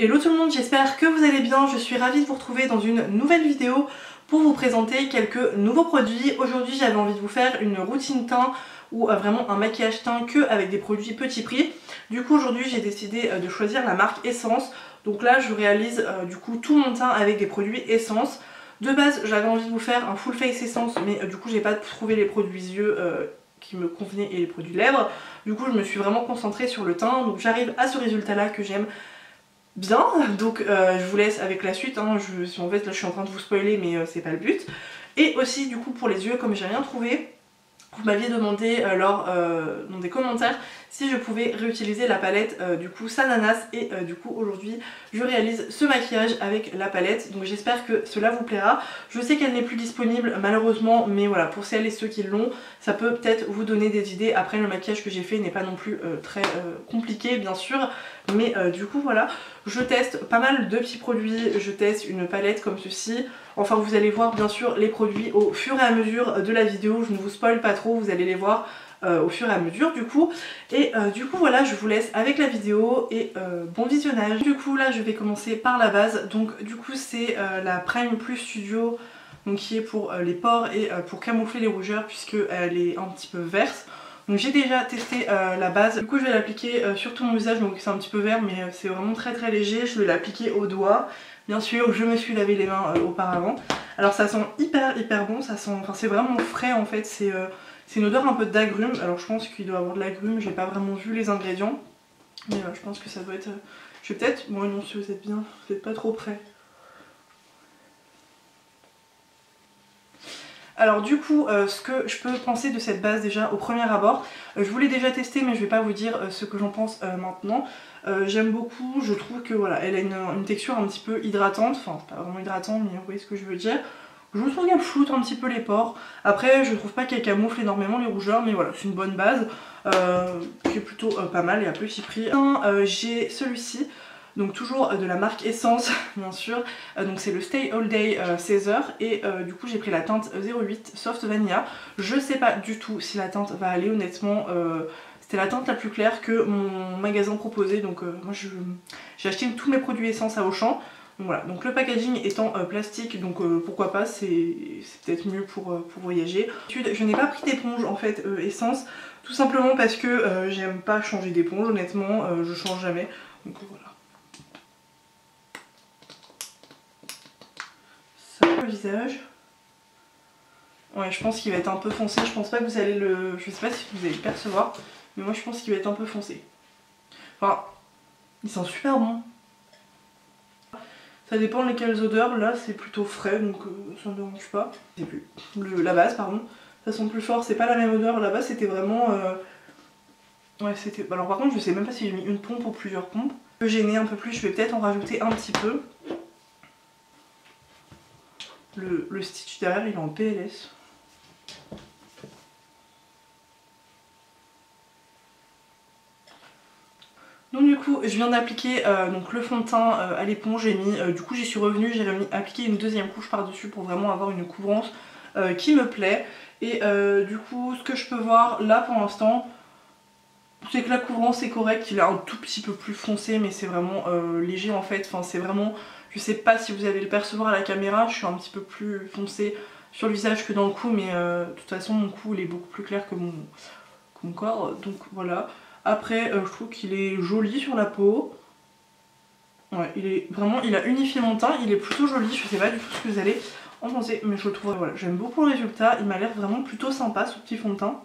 Hello tout le monde, j'espère que vous allez bien. Je suis ravie de vous retrouver dans une nouvelle vidéo pour vous présenter quelques nouveaux produits. Aujourd'hui j'avais envie de vous faire une routine teint ou vraiment un maquillage teint que avec des produits petit prix. Du coup aujourd'hui j'ai décidé de choisir la marque Essence. Donc là je réalise du coup tout mon teint avec des produits Essence. De base j'avais envie de vous faire un full face Essence mais du coup j'ai pas trouvé les produits yeux qui me convenaient et les produits lèvres. Du coup je me suis vraiment concentrée sur le teint. Donc j'arrive à ce résultat là que j'aime bien, donc je vous laisse avec la suite, hein. En fait là je suis en train de vous spoiler mais c'est pas le but. Et aussi du coup pour les yeux, comme j'ai rien trouvé, vous m'aviez demandé lors dans des commentaires si je pouvais réutiliser la palette du coup Sananas et du coup aujourd'hui je réalise ce maquillage avec la palette, donc j'espère que cela vous plaira. Je sais qu'elle n'est plus disponible malheureusement, mais voilà, pour celles et ceux qui l'ont ça peut peut-être vous donner des idées. Après le maquillage que j'ai fait n'est pas non plus très compliqué bien sûr, mais du coup voilà, je teste pas mal de petits produits, je teste une palette comme ceci. Enfin vous allez voir bien sûr les produits au fur et à mesure de la vidéo, je ne vous spoil pas trop, vous allez les voir au fur et à mesure du coup. Et du coup voilà, je vous laisse avec la vidéo et bon visionnage. Du coup là je vais commencer par la base, donc du coup c'est la Prime Plus Studio, donc qui est pour les pores et pour camoufler les rougeurs puisque elle est un petit peu verte. Donc j'ai déjà testé la base, du coup je vais l'appliquer sur tout mon visage, donc c'est un petit peu vert mais c'est vraiment très léger. Je vais l'appliquer au doigt, bien sûr je me suis lavé les mains auparavant. Alors ça sent hyper bon, ça sent, enfin c'est vraiment frais en fait, c'est une odeur un peu d'agrumes. Alors je pense qu'il doit y avoir de l'agrumes, j'ai pas vraiment vu les ingrédients, mais je pense que ça doit être... Je vais peut-être... Bon non, si vous êtes bien, vous n'êtes pas trop près. Alors du coup, ce que je peux penser de cette base déjà au premier abord, je vous l'ai déjà testé mais je vais pas vous dire ce que j'en pense maintenant. J'aime beaucoup, je trouve que voilà, elle a une texture un petit peu hydratante, enfin pas vraiment hydratante mais vous voyez ce que je veux dire. Je trouve qu'elle floute un petit peu les pores. Après je trouve pas qu'elle camoufle énormément les rougeurs, mais voilà, c'est une bonne base qui est plutôt pas mal et à petit prix. J'ai celui-ci. Donc toujours de la marque Essence bien sûr, donc c'est le Stay All Day 16h et du coup j'ai pris la teinte 08 Soft Vanilla. Je sais pas du tout si la teinte va aller honnêtement, c'était la teinte la plus claire que mon magasin proposait, donc moi j'ai acheté tous mes produits Essence à Auchan. Donc voilà, donc le packaging étant plastique, donc pourquoi pas, c'est peut-être mieux pour voyager. Je n'ai pas pris d'éponge en fait Essence, tout simplement parce que j'aime pas changer d'éponge honnêtement, je change jamais, donc voilà. Le visage. Ouais, je pense qu'il va être un peu foncé, je pense pas que vous allez le... Je sais pas si vous allez le percevoir, mais moi je pense qu'il va être un peu foncé. Enfin, il sent super bon. Ça dépend lesquelles odeurs, là c'est plutôt frais donc ça ne dérange pas. Je sais plus. La base pardon, ça sent plus fort, c'est pas la même odeur, la base c'était vraiment... Ouais c'était... Alors par contre je sais même pas si j'ai mis une pompe ou plusieurs pompes. Je vais gêner un peu plus, je vais peut-être en rajouter un petit peu. Le stitch derrière il est en PLS. Donc du coup je viens d'appliquer donc le fond de teint à l'éponge, j'ai mis, du coup j'y suis revenue, j'ai appliqué une deuxième couche par dessus pour vraiment avoir une couvrance qui me plaît. Et du coup ce que je peux voir là pour l'instant c'est que la couvrance est correcte, il est un tout petit peu plus foncé mais c'est vraiment léger en fait, enfin c'est vraiment... Je sais pas si vous allez le percevoir à la caméra, je suis un petit peu plus foncée sur le visage que dans le cou, mais de toute façon mon cou il est beaucoup plus clair que mon corps, donc voilà. Après je trouve qu'il est joli sur la peau. Ouais, il a unifié mon teint, il est plutôt joli, je sais pas du tout ce que vous allez en penser, mais je le trouve, voilà, j'aime beaucoup le résultat, il m'a l'air vraiment plutôt sympa ce petit fond de teint.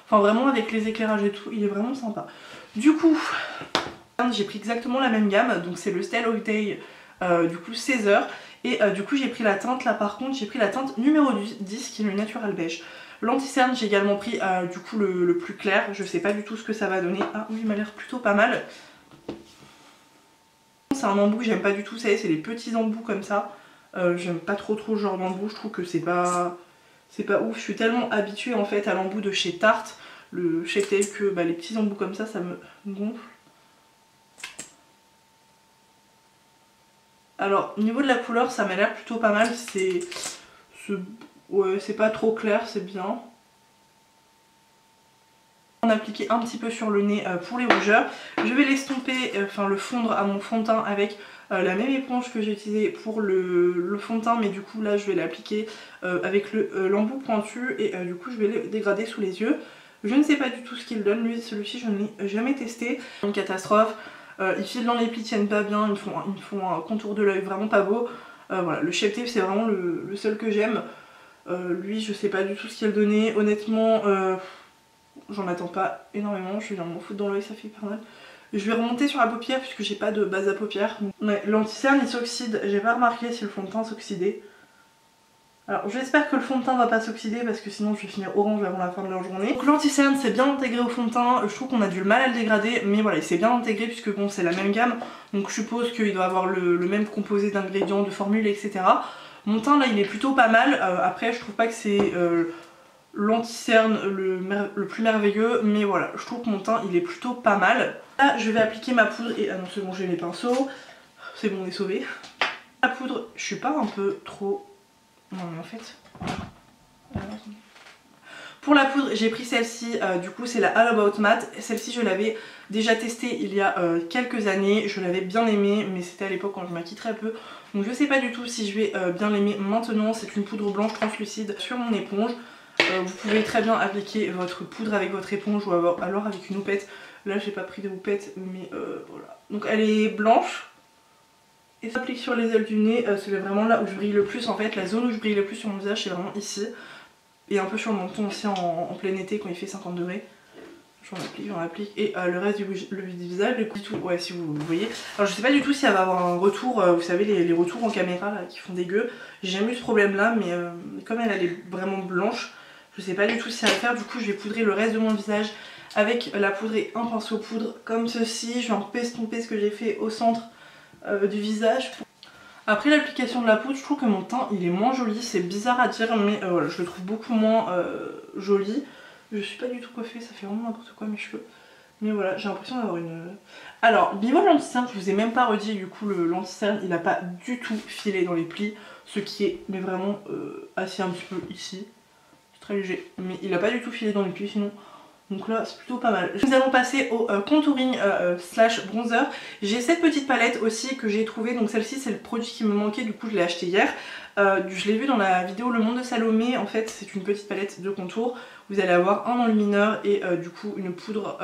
Enfin vraiment avec les éclairages et tout, il est vraiment sympa. Du coup, j'ai pris exactement la même gamme, donc c'est le Stay All Day du coup 16h. Et du coup j'ai pris la teinte là par contre, j'ai pris la teinte numéro 10 qui est le Natural Beige. L'anti-cerne j'ai également pris du coup le plus clair, je sais pas du tout ce que ça va donner. Ah oui il m'a l'air plutôt pas mal. C'est un embout que j'aime pas du tout, vous savez c'est les petits embouts comme ça. J'aime pas trop ce genre d'embout, je trouve que c'est pas ouf. Je suis tellement habituée en fait à l'embout de chez Tarte, le Shape Tape, que les petits embouts comme ça me gonfle. Alors au niveau de la couleur ça m'a l'air plutôt pas mal, ouais, c'est pas trop clair, c'est bien. On a appliqué un petit peu sur le nez pour les rougeurs. Je vais l'estomper, enfin le fondre à mon fond de teint avec la même éponge que j'ai utilisée pour le fond de teint, mais du coup là je vais l'appliquer avec l'embout pointu et du coup je vais le dégrader sous les yeux. Je ne sais pas du tout ce qu'il donne, celui-ci je ne l'ai jamais testé. Une catastrophe, ils filent dans les plis, tiennent pas bien, ils me font un contour de l'œil vraiment pas beau. Voilà, le Shape Tape c'est vraiment le seul que j'aime. Lui je sais pas du tout ce qu'il donnait, honnêtement j'en attends pas énormément, je vais m'en foutre dans l'œil, ça fait hyper mal. Je vais remonter sur la paupière puisque j'ai pas de base à paupières. Mais l'anti-cerne il s'oxyde, j'ai pas remarqué si le fond de teint s'oxydait. Alors j'espère que le fond de teint va pas s'oxyder parce que sinon je vais finir orange avant la fin de la journée. Donc l'anti-cerne c'est bien intégré au fond de teint, je trouve qu'on a du mal à le dégrader mais voilà il s'est bien intégré puisque bon c'est la même gamme. Donc je suppose qu'il doit avoir le même composé d'ingrédients, de formules etc. Mon teint là il est plutôt pas mal, après je trouve pas que c'est l'anti-cerne le plus merveilleux mais voilà je trouve que mon teint il est plutôt pas mal. Là je vais appliquer ma poudre et ah non c'est bon j'ai mes pinceaux, c'est bon on est sauvé. La poudre je suis pas un peu trop... Non mais en fait... Pour la poudre j'ai pris celle-ci, du coup c'est la All About Matte. Celle-ci je l'avais déjà testée il y a quelques années, je l'avais bien aimée mais c'était à l'époque quand je maquille très peu. Donc je sais pas du tout si je vais bien l'aimer maintenant. C'est une poudre blanche translucide sur mon éponge. Vous pouvez très bien appliquer votre poudre avec votre éponge ou alors avec une houppette. Là j'ai pas pris de houppette mais voilà. Donc elle est blanche. Et ça s'applique sur les ailes du nez, c'est vraiment là où je brille le plus en fait, la zone où je brille le plus sur mon visage c'est vraiment ici. Et un peu sur le menton aussi en plein été quand il fait 50 degrés. J'en applique et le reste du visage, du coup, ouais si vous voyez. Alors je sais pas du tout si elle va avoir un retour, vous savez les retours en caméra là, qui font dégueu. J'ai jamais eu ce problème là mais comme elle est vraiment blanche, je sais pas du tout si ça va le faire. Du coup je vais poudrer le reste de mon visage avec la poudre et un pinceau poudre comme ceci. Je vais un peu estomper ce que j'ai fait au centre du visage. Après l'application de la poudre, je trouve que mon teint il est moins joli, c'est bizarre à dire mais voilà, je le trouve beaucoup moins joli. Je suis pas du tout coiffée, ça fait vraiment n'importe quoi mes cheveux. Mais voilà, j'ai l'impression d'avoir une... Alors, niveau de l'anti-cerne, je vous ai même pas redit, du coup l'anti-cerne il n'a pas du tout filé dans les plis. Ce qui est mais vraiment assis un petit peu ici. C'est très léger, mais il n'a pas du tout filé dans les plis sinon. Donc là c'est plutôt pas mal. Nous allons passer au contouring slash bronzer. J'ai cette petite palette aussi que j'ai trouvée. Donc celle-ci c'est le produit qui me manquait, du coup je l'ai acheté hier. Je l'ai vu dans la vidéo Le Monde de Salomé. En fait c'est une petite palette de contour. Vous allez avoir un enlumineur et du coup une poudre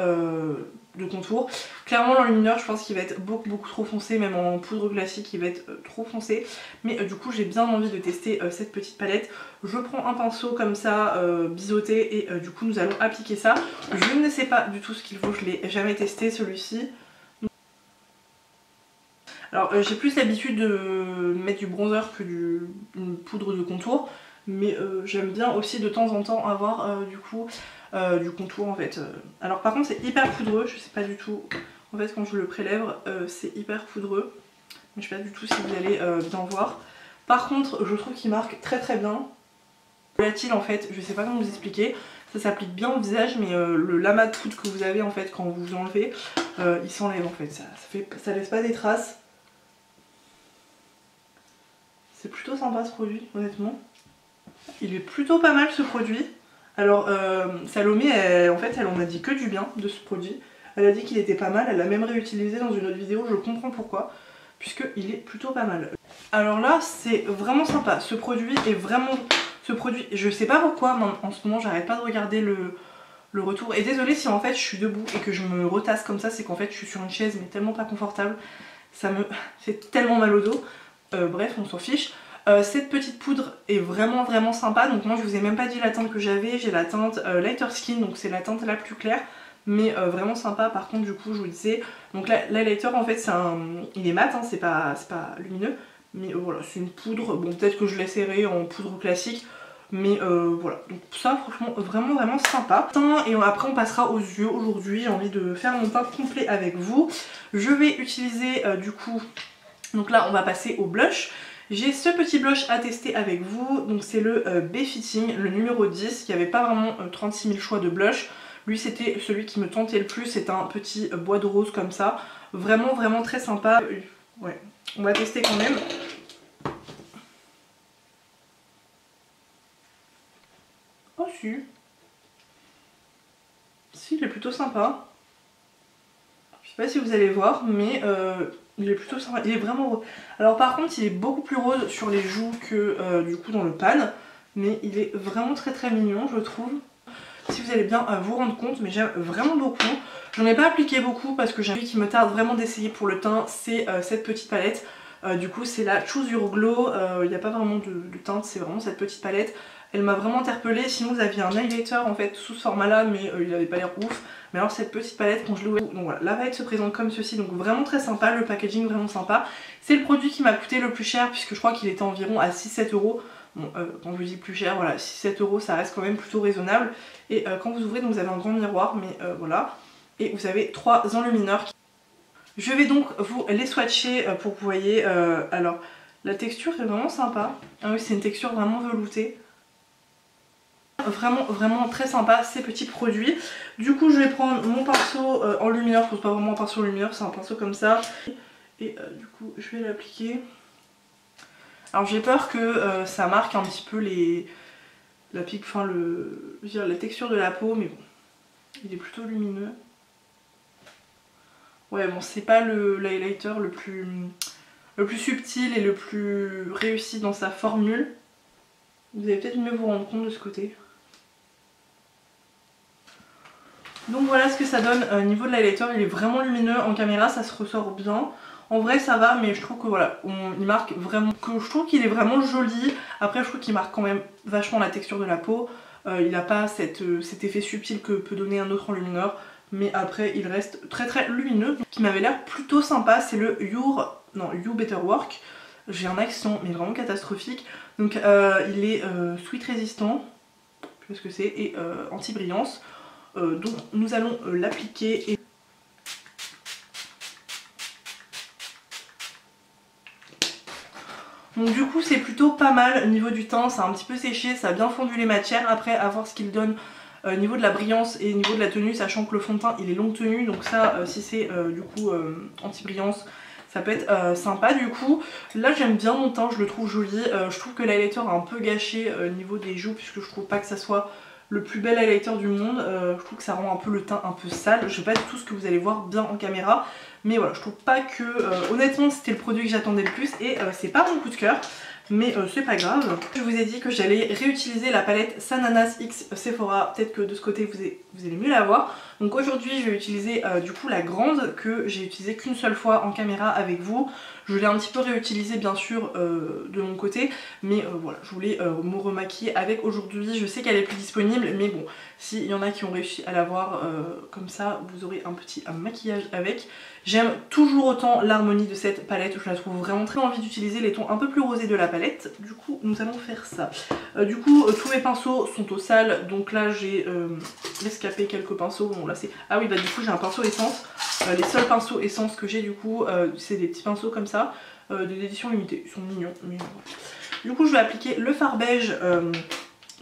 de contour. Clairement l'enlumineur je pense qu'il va être beaucoup trop foncé, même en poudre classique il va être trop foncé. Mais du coup j'ai bien envie de tester cette petite palette. Je prends un pinceau comme ça biseauté et du coup nous allons appliquer ça. Je ne sais pas du tout ce qu'il vaut, je l'ai jamais testé celui-ci. Alors j'ai plus l'habitude de mettre du bronzer que d'une poudre de contour. Mais j'aime bien aussi de temps en temps avoir du coup du contour en fait. Alors par contre c'est hyper poudreux, je sais pas du tout. En fait quand je le prélève c'est hyper poudreux. Mais je sais pas du tout si vous allez bien voir. Par contre je trouve qu'il marque très bien. Volatile en fait, je sais pas comment vous expliquer. Ça s'applique bien au visage mais le lamas de poudre que vous avez en fait quand vous enlevez, il s'enlève en fait. Ça laisse pas des traces. C'est plutôt sympa ce produit honnêtement. Il est plutôt pas mal ce produit. Alors Salomé en fait elle en a dit que du bien de ce produit. Elle a dit qu'il était pas mal, elle l'a même réutilisé dans une autre vidéo, je comprends pourquoi. Puisqu'il est plutôt pas mal. Alors là c'est vraiment sympa, ce produit est vraiment... je sais pas pourquoi mais en ce moment j'arrête pas de regarder le retour. Et désolée si en fait je suis debout et que je me retasse comme ça, c'est qu'en fait je suis sur une chaise mais tellement pas confortable. Ça me fait tellement mal au dos. Bref on s'en fiche. Cette petite poudre est vraiment sympa. Donc moi je vous ai même pas dit la teinte que j'avais. J'ai la teinte Lighter Skin, donc c'est la teinte la plus claire. Mais vraiment sympa. Par contre du coup je vous disais, donc là l'highlighter en fait il est mat, hein, c'est pas lumineux. Mais voilà c'est une poudre, bon peut-être que je l'essaierai en poudre classique. Mais voilà, donc ça franchement vraiment sympa. Et après on passera aux yeux aujourd'hui. J'ai envie de faire mon teint complet avec vous. Je vais utiliser du coup, donc là on va passer au blush. J'ai ce petit blush à tester avec vous, donc c'est le Befitting, le numéro 10, qui avait pas vraiment 36 000 choix de blush. Lui c'était celui qui me tentait le plus, c'est un petit bois de rose comme ça, vraiment très sympa. Ouais, on va tester quand même. Oh si, il est plutôt plutôt sympa. Je sais pas si vous allez voir, mais il est plutôt sympa. Il est vraiment rose. Alors par contre, il est beaucoup plus rose sur les joues que du coup dans le pan. Mais il est vraiment très mignon, je trouve. Si vous allez bien vous rendre compte, mais j'aime vraiment beaucoup. J'en ai pas appliqué beaucoup parce que j'ai envie qui me tarde vraiment d'essayer pour le teint, c'est cette petite palette. Du coup c'est la Choose Your Glow, il n'y a pas vraiment de teinte, c'est vraiment cette petite palette. Elle m'a vraiment interpellée, sinon vous aviez un highlighter en fait sous ce format là, mais il avait pas l'air ouf. Mais alors cette petite palette quand je l'ai ouverte, donc voilà, la palette se présente comme ceci, donc vraiment très sympa, le packaging vraiment sympa. C'est le produit qui m'a coûté le plus cher puisque je crois qu'il était environ à 6-7 €. Bon, quand je vous dis plus cher, voilà, 6-7 € ça reste quand même plutôt raisonnable. Et quand vous ouvrez, donc vous avez un grand miroir, mais voilà. Et vous avez 3 enlumineurs. Je vais donc vous les swatcher pour que vous voyez. Alors, la texture est vraiment sympa. Ah oui, c'est une texture vraiment veloutée. Vraiment très sympa ces petits produits. Du coup, je vais prendre mon pinceau enlumineur. C'est pas vraiment un pinceau enlumineur, c'est un pinceau comme ça. Et du coup, je vais l'appliquer. Alors j'ai peur que ça marque un petit peu la texture de la peau, mais bon, il est plutôt lumineux. Ouais bon, c'est pas l'highlighter le plus subtil et le plus réussi dans sa formule. Vous allez peut-être mieux vous rendre compte de ce côté. Donc voilà ce que ça donne au niveau de l'highlighter, il est vraiment lumineux, en caméra ça se ressort bien. En vrai ça va, mais je trouve que voilà, il marque vraiment, je trouve qu'il est vraiment joli. Après je trouve qu'il marque quand même vachement la texture de la peau. Il n'a pas cet effet subtil que peut donner un autre enlumineur. Mais après il reste très lumineux. Ce qui m'avait l'air plutôt sympa, c'est le You Better Work. J'ai un accent mais vraiment catastrophique. Donc il est sweat résistant, je sais pas ce que c'est, et anti-brillance. Donc nous allons l'appliquer. Et donc du coup c'est plutôt pas mal au niveau du teint, ça a un petit peu séché, ça a bien fondu les matières. Après à voir ce qu'il donne au niveau de la brillance et au niveau de la tenue, sachant que le fond de teint il est longue tenue, donc ça si c'est du coup anti-brillance, ça peut être sympa du coup. Là j'aime bien mon teint, je le trouve joli. Je trouve que l'highlighter a un peu gâché au niveau des joues, puisque je trouve pas que ça soit le plus bel highlighter du monde. Je trouve que ça rend un peu le teint un peu sale. Je sais pas du tout ce que vous allez voir bien en caméra, mais voilà, je trouve pas que honnêtement c'était le produit que j'attendais le plus. Et c'est pas mon coup de cœur, mais c'est pas grave. Je vous ai dit que j'allais réutiliser la palette Sananas X Sephora. Peut-être que de ce côté vous allez mieux la voir. Donc aujourd'hui je vais utiliser du coup la grande, que j'ai utilisée qu'une seule fois en caméra avec vous. Je l'ai un petit peu réutilisée bien sûr de mon côté, mais voilà, je voulais me remaquiller avec aujourd'hui. Je sais qu'elle est plus disponible, mais bon, s'il y en a qui ont réussi à l'avoir comme ça, vous aurez un petit maquillage avec. J'aime toujours autant l'harmonie de cette palette, je la trouve vraiment très envie d'utiliser les tons un peu plus rosés de la palette. Du coup nous allons faire ça. Du coup tous mes pinceaux sont au sale, donc là j'ai escapé quelques pinceaux. Bon là c'est... Ah oui bah du coup j'ai un pinceau essence. Les seuls pinceaux essence que j'ai du coup c'est des petits pinceaux comme ça, des éditions limitées, ils sont mignons. Mais... Du coup je vais appliquer le fard beige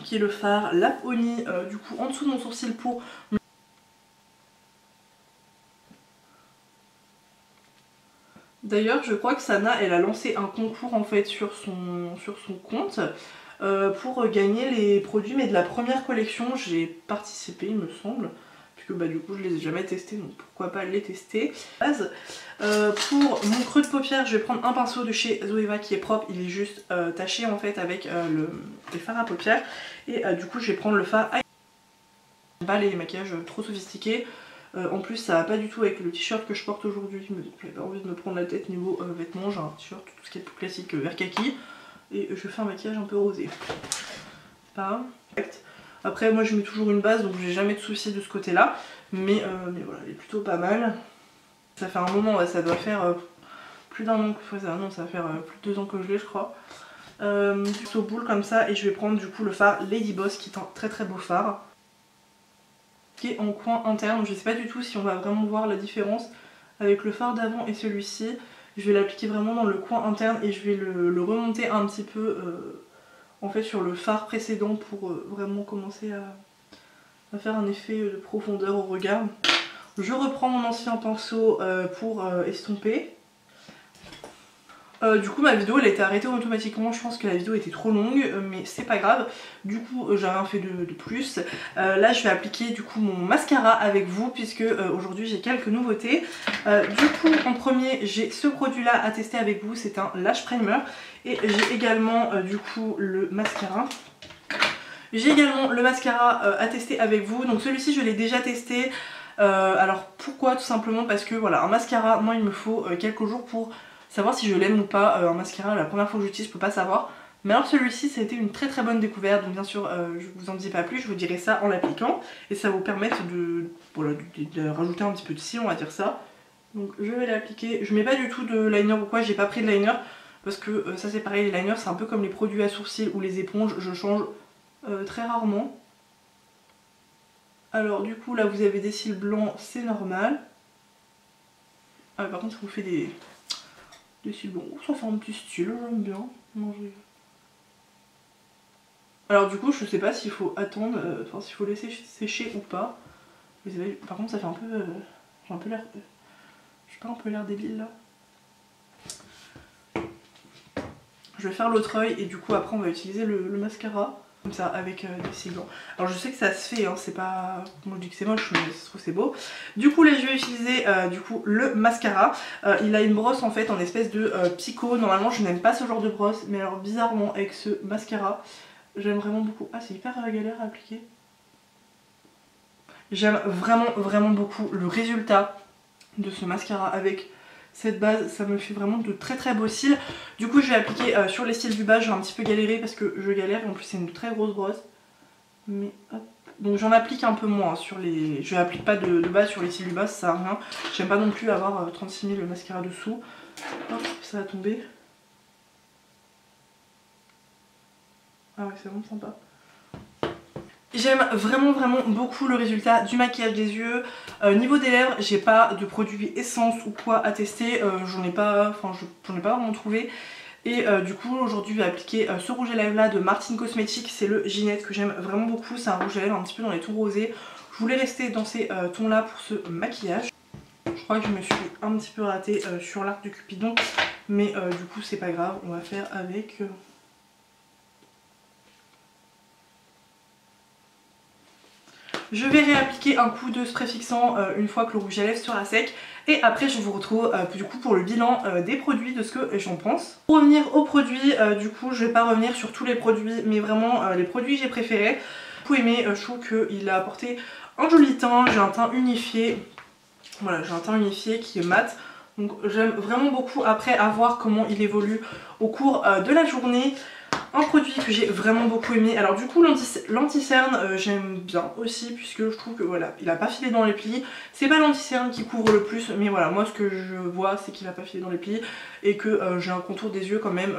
qui est le fard Laponi du coup en dessous de mon sourcil pour... D'ailleurs je crois que Sana elle a lancé un concours en fait sur son compte pour gagner les produits, mais de la première collection. J'ai participé il me semble, puisque bah du coup je les ai jamais testés, donc pourquoi pas les tester. Pour mon creux de paupière je vais prendre un pinceau de chez Zoeva qui est propre, il est juste taché en fait avec les fards à paupières. Et du coup je vais prendre le fard pas les maquillages trop sophistiqués. En plus ça va pas du tout avec le t-shirt que je porte aujourd'hui, j'avais pas envie de me prendre la tête niveau vêtements. J'ai un t-shirt tout ce qui est plus classique vert kaki, et je fais un maquillage un peu rosé. Pas. Après moi je mets toujours une base, donc j'ai jamais de soucis de ce côté là, mais voilà, elle est plutôt pas mal. Ça fait un moment, ouais, ça doit faire plus d'un an que ça, non ça va faire plus de 2 ans que je l'ai je crois. Au boule comme ça, et je vais prendre du coup le fard Lady Boss qui est un très beau fard. Qui est en coin interne, je sais pas du tout si on va vraiment voir la différence avec le fard d'avant et celui-ci. Je vais l'appliquer vraiment dans le coin interne et je vais le remonter un petit peu en fait sur le fard précédent pour vraiment commencer à faire un effet de profondeur au regard. Je reprends mon ancien pinceau pour estomper. Du coup ma vidéo elle a été arrêtée automatiquement, je pense que la vidéo était trop longue mais c'est pas grave. Du coup j'ai rien fait de plus. Là je vais appliquer du coup mon mascara avec vous puisque aujourd'hui j'ai quelques nouveautés. Du coup en premier j'ai ce produit là à tester avec vous, c'est un lash primer. Et j'ai également du coup le mascara. J'ai également le mascara à tester avec vous. Donc celui-ci je l'ai déjà testé. Alors pourquoi? Tout simplement parce que voilà, un mascara, moi il me faut quelques jours pour savoir si je l'aime ou pas. Un mascara, la première fois que j'utilise je peux pas savoir. Mais alors celui-ci ça a été une très très bonne découverte. Donc bien sûr je vous en dis pas plus, je vous dirai ça en l'appliquant. Et ça va vous permettre voilà, de rajouter un petit peu de cils, on va dire ça. Donc je vais l'appliquer. Je mets pas du tout de liner ou quoi, j'ai pas pris de liner. Parce que ça c'est pareil, les liners c'est un peu comme les produits à sourcils ou les éponges, je change très rarement. Alors du coup là vous avez des cils blancs, c'est normal. Ah, par contre ça vous fait des cils blancs, ça fait un petit style, j'aime bien. Non, alors du coup je sais pas s'il faut attendre, enfin s'il faut laisser sécher ou pas. Mais par contre ça fait un peu, j'ai un peu l'air, je sais pas, un peu l'air débile là. Je vais faire l'autre œil et du coup après on va utiliser le mascara. Comme ça avec des cils blancs. Alors je sais que ça se fait, hein, c'est pas... Moi je dis que c'est moche mais je trouve que c'est beau. Du coup là je vais utiliser du coup le mascara. Il a une brosse en fait en espèce de picot. Normalement je n'aime pas ce genre de brosse. Mais alors bizarrement avec ce mascara j'aime vraiment beaucoup. Ah c'est hyper galère à appliquer. J'aime vraiment beaucoup le résultat de ce mascara avec cette base, ça me fait vraiment de très très beaux cils. Du coup je vais appliquer sur les cils du bas, j'ai un petit peu galéré parce que je galère et en plus c'est une très grosse brosse. Mais hop. Donc j'en applique un peu moins sur les... Je n'applique pas de base sur les cils du bas, ça sert à rien. J'aime pas non plus avoir 36 000 mascara dessous. Hop, ça va tomber. Ah ouais c'est vraiment sympa. J'aime vraiment beaucoup le résultat du maquillage des yeux. Niveau des lèvres, j'ai pas de produit essence ou quoi à tester, j'en ai pas vraiment trouvé. Et du coup aujourd'hui je vais appliquer ce rouge à lèvres là de Martin Cosmetics, c'est le Ginette que j'aime vraiment beaucoup, c'est un rouge à lèvres un petit peu dans les tons rosés. Je voulais rester dans ces tons là pour ce maquillage. Je crois que je me suis un petit peu ratée sur l'arc du Cupidon, mais du coup c'est pas grave, on va faire avec... Je vais réappliquer un coup de spray fixant une fois que le rouge à lèvres sera sec. Et après je vous retrouve du coup pour le bilan des produits, de ce que j'en pense. Pour revenir aux produits, du coup je vais pas revenir sur tous les produits, mais vraiment les produits que j'ai préférés. Beaucoup aimé, je trouve qu'il a apporté un joli teint, j'ai un teint unifié. Voilà, j'ai un teint unifié qui est mat. Donc j'aime vraiment beaucoup, après à voir comment il évolue au cours de la journée. Un produit que j'ai vraiment beaucoup aimé, alors du coup l'anti-cerne j'aime bien aussi puisque je trouve que voilà, il a pas filé dans les plis. C'est pas l'anti-cerne qui couvre le plus mais voilà, moi ce que je vois c'est qu'il a pas filé dans les plis et que j'ai un contour des yeux quand même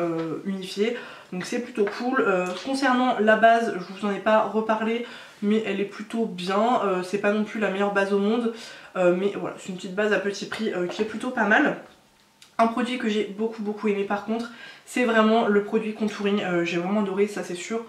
unifié, donc c'est plutôt cool. Concernant la base, je vous en ai pas reparlé mais elle est plutôt bien, c'est pas non plus la meilleure base au monde mais voilà, c'est une petite base à petit prix qui est plutôt pas mal. Un produit que j'ai beaucoup aimé par contre, c'est vraiment le produit contouring. J'ai vraiment adoré, ça c'est sûr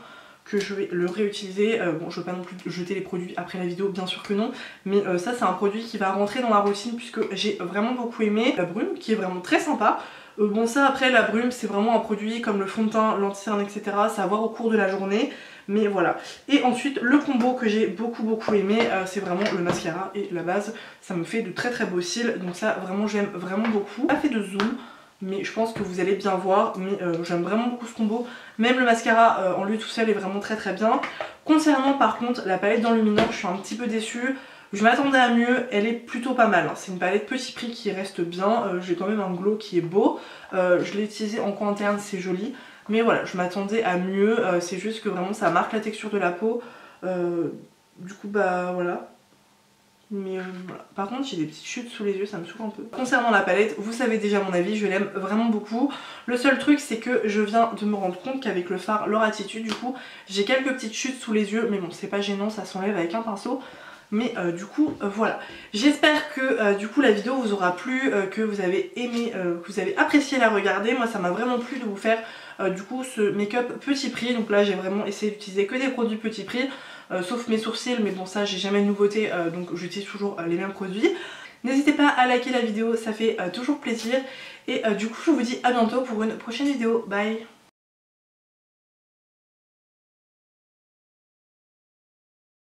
que je vais le réutiliser. Bon, je veux pas non plus jeter les produits après la vidéo, bien sûr que non, mais ça c'est un produit qui va rentrer dans la routine puisque j'ai vraiment beaucoup aimé. La brume qui est vraiment très sympa. Bon ça après la brume c'est vraiment un produit comme le fond de teint, l'anti-cerne etc, c'est à voir au cours de la journée. Mais voilà. Et ensuite le combo que j'ai beaucoup aimé, c'est vraiment le mascara et la base. Ça me fait de très beaux cils, donc ça vraiment j'aime vraiment beaucoup. Pas fait de zoom, mais je pense que vous allez bien voir, mais j'aime vraiment beaucoup ce combo. Même le mascara en lui tout seul est vraiment très bien. Concernant par contre la palette d'enlumineur, je suis un petit peu déçue. Je m'attendais à mieux, elle est plutôt pas mal, hein. C'est une palette petit prix qui reste bien, j'ai quand même un glow qui est beau. Je l'ai utilisé en coin interne, c'est joli. Mais voilà, je m'attendais à mieux, c'est juste que vraiment ça marque la texture de la peau. Du coup bah voilà. Mais voilà. Par contre j'ai des petites chutes sous les yeux, ça me saoule un peu. Concernant la palette, vous savez déjà mon avis, je l'aime vraiment beaucoup. Le seul truc c'est que je viens de me rendre compte qu'avec le fard Leur Attitude, du coup j'ai quelques petites chutes sous les yeux. Mais bon c'est pas gênant, ça s'enlève avec un pinceau. Mais du coup voilà, j'espère que du coup la vidéo vous aura plu, que vous avez aimé, que vous avez apprécié la regarder. Moi ça m'a vraiment plu de vous faire du coup ce make-up petit prix. Donc là j'ai vraiment essayé d'utiliser que des produits petit prix, sauf mes sourcils, mais bon ça j'ai jamais de nouveauté, donc j'utilise toujours les mêmes produits. N'hésitez pas à liker la vidéo, ça fait toujours plaisir. Et du coup je vous dis à bientôt pour une prochaine vidéo. Bye.